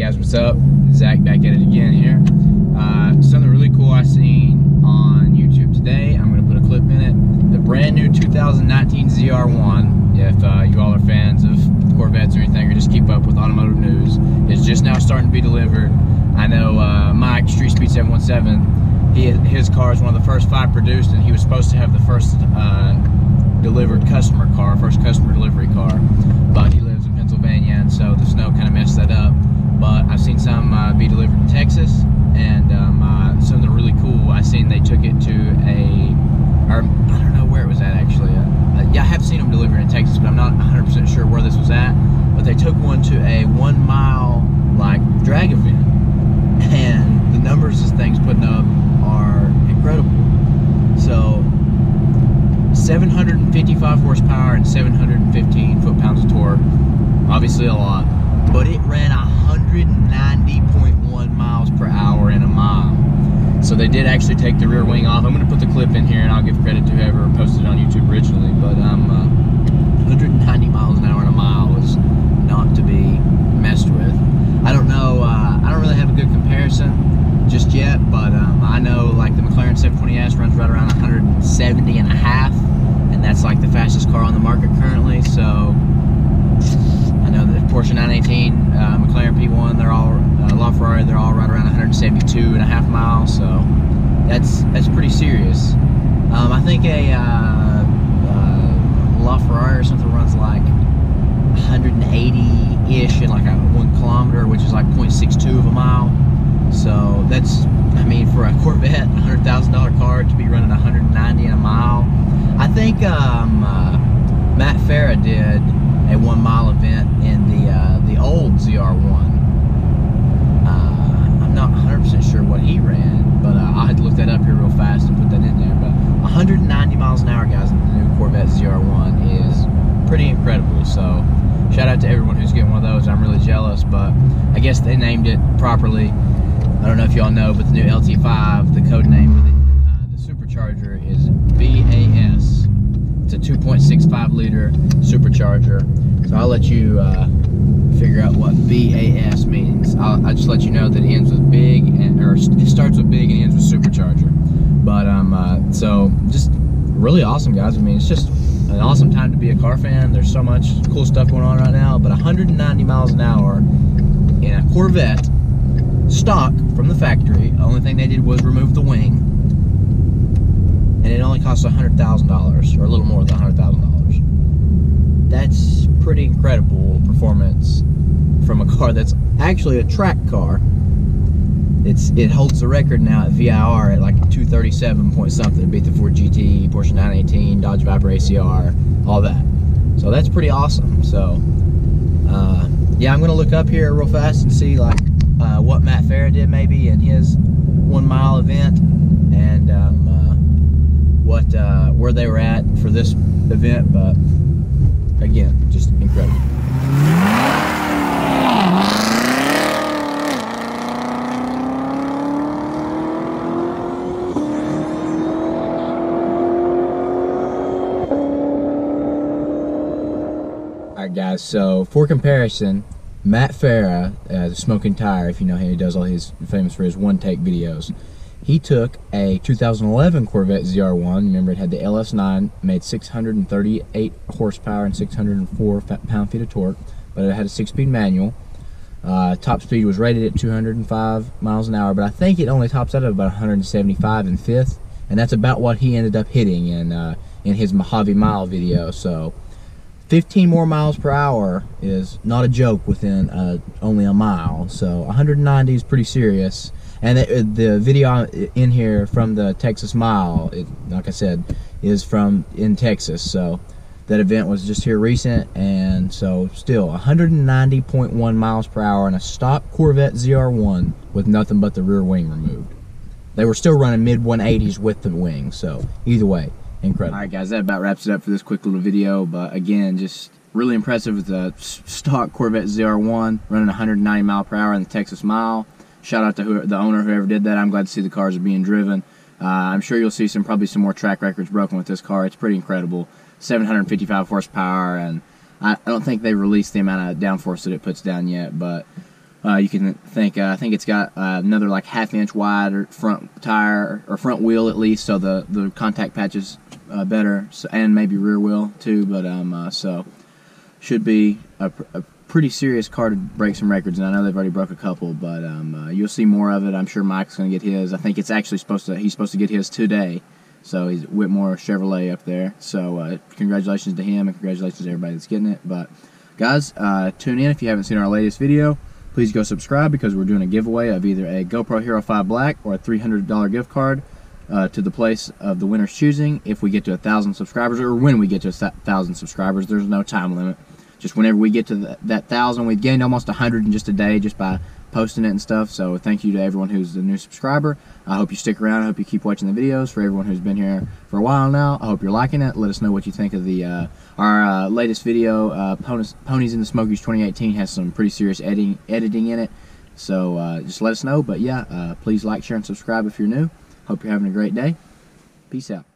guys, what's up? Zach back at it again here. Something really cool I seen on YouTube today. I'm going to put a clip in it. The brand new 2019 ZR1, if you all are fans of Corvettes or anything, or just keep up with automotive news, is just now starting to be delivered. I know Mike, Street Speed 717, his car is one of the first 5 produced, and he was supposed to have the first delivered customer car, first customer delivery car, but he lives in Pennsylvania, and so the snow kind of messed that up. But I've seen some be delivered in Texas, and something really cool. I seen they took it to I don't know where it was at actually. Yeah, I have seen them delivered in Texas, but I'm not 100% sure where this was at. But they took one to a 1 mile like drag event, and the numbers this thing's putting up are incredible. So 755 horsepower and 715 foot-pounds of torque, obviously a lot, but it ran 190.1 miles per hour in a mile. So they did actually take the rear wing off. I'm going to put the clip in here, and I'll give credit to whoever posted it on YouTube originally, but 190 miles an hour in a mile is not to be messed with. I don't know, I don't really have a good comparison just yet, but I know like the McLaren 720S runs right around 170 and a half, and that's like the fastest car on the market currently. So I know that Porsche 918, McLaren P1, they're all LaFerrari, they're all right around 172 and a half miles. So that's pretty serious. I think a LaFerrari or something runs like 180-ish in like a 1 kilometer, which is like 0.62 of a mile. So that's, I mean, for a Corvette, $100,000 car to be running 190 in a mile. I think Matt Farah did a 1 mile event in the old ZR1. I'm not 100% sure what he ran, but I'll have to look that up here real fast and put that in there. But 190 miles an hour, guys, in the new Corvette ZR1 is pretty incredible. So shout out to everyone who's getting one of those. I'm really jealous, but I guess they named it properly. I don't know if y'all know, but the new LT5, the code name for the supercharger is BAS. It's a 2.65 liter supercharger. So I'll let you figure out what BAS means. I'll just let you know that it ends with big, or it starts with big and ends with supercharger. But so just really awesome, guys. I mean, it's just an awesome time to be a car fan. There's so much cool stuff going on right now. But 190 miles an hour in a Corvette, stock from the factory. The only thing they did was remove the wing, and it only cost $100,000, or a little more than $100,000. That's pretty incredible performance from a car that's actually a track car. It holds the record now at VIR at like 237 point something. It beat the Ford GT, Porsche 918, Dodge Viper ACR, all that. So that's pretty awesome. So yeah, I'm gonna look up here real fast and see like what Matt Farah did maybe in his 1 mile event, and where they were at for this event. But again, just incredible. Alright guys, so for comparison, Matt Farah, the Smoking Tire, if you know him, he does all his, famous for his one-take videos. He took a 2011 Corvette ZR1, remember it had the LS9, made 638 horsepower and 604 pound-feet of torque, but it had a 6-speed manual. Top speed was rated at 205 miles an hour, but I think it only tops out at about 175 in 5th, and that's about what he ended up hitting in his Mojave Mile video. So 15 more miles per hour is not a joke within only a mile. So 190 is pretty serious. And the video in here from the Texas Mile, like I said, is from in Texas. So that event was just here recent, and so still 190.1 miles per hour in a stock Corvette ZR1 with nothing but the rear wing removed. They were still running mid 180s with the wing. So either way, incredible. Alright guys, that about wraps it up for this quick little video, but again, just really impressive with the stock Corvette ZR1 running 190 mile per hour in the Texas Mile. Shout out to the owner, whoever did that. I'm glad to see the cars are being driven. I'm sure you'll see probably some more track records broken with this car. It's pretty incredible. 755 horsepower, and I don't think they released the amount of downforce that it puts down yet, but You can think, I think it's got another like ½ inch wide front tire, or front wheel at least, so the contact patch is better, so, and maybe rear wheel too. But so should be a pretty serious car to break some records, and I know they've already broke a couple. But you'll see more of it. I'm sure Mike's going to get his. I think it's actually he's supposed to get his today. So he's Whitmore Chevrolet up there. So congratulations to him, and congratulations to everybody that's getting it. But guys, tune in if you haven't seen our latest video. Please go subscribe, because we're doing a giveaway of either a GoPro Hero 5 Black or a $300 gift card to the place of the winner's choosing if we get to 1,000 subscribers, or when we get to 1,000 subscribers. There's no time limit. Just whenever we get to that 1,000, we've gained almost 100 in just a day just by posting it and stuff. So thank you to everyone who's a new subscriber. I hope you stick around. I hope you keep watching the videos. For everyone who's been here for a while now, I hope you're liking it. Let us know what you think of the our latest video. Ponies in the Smokies 2018 has some pretty serious editing in it. So just let us know. But yeah, please like, share, and subscribe if you're new. Hope you're having a great day. Peace out.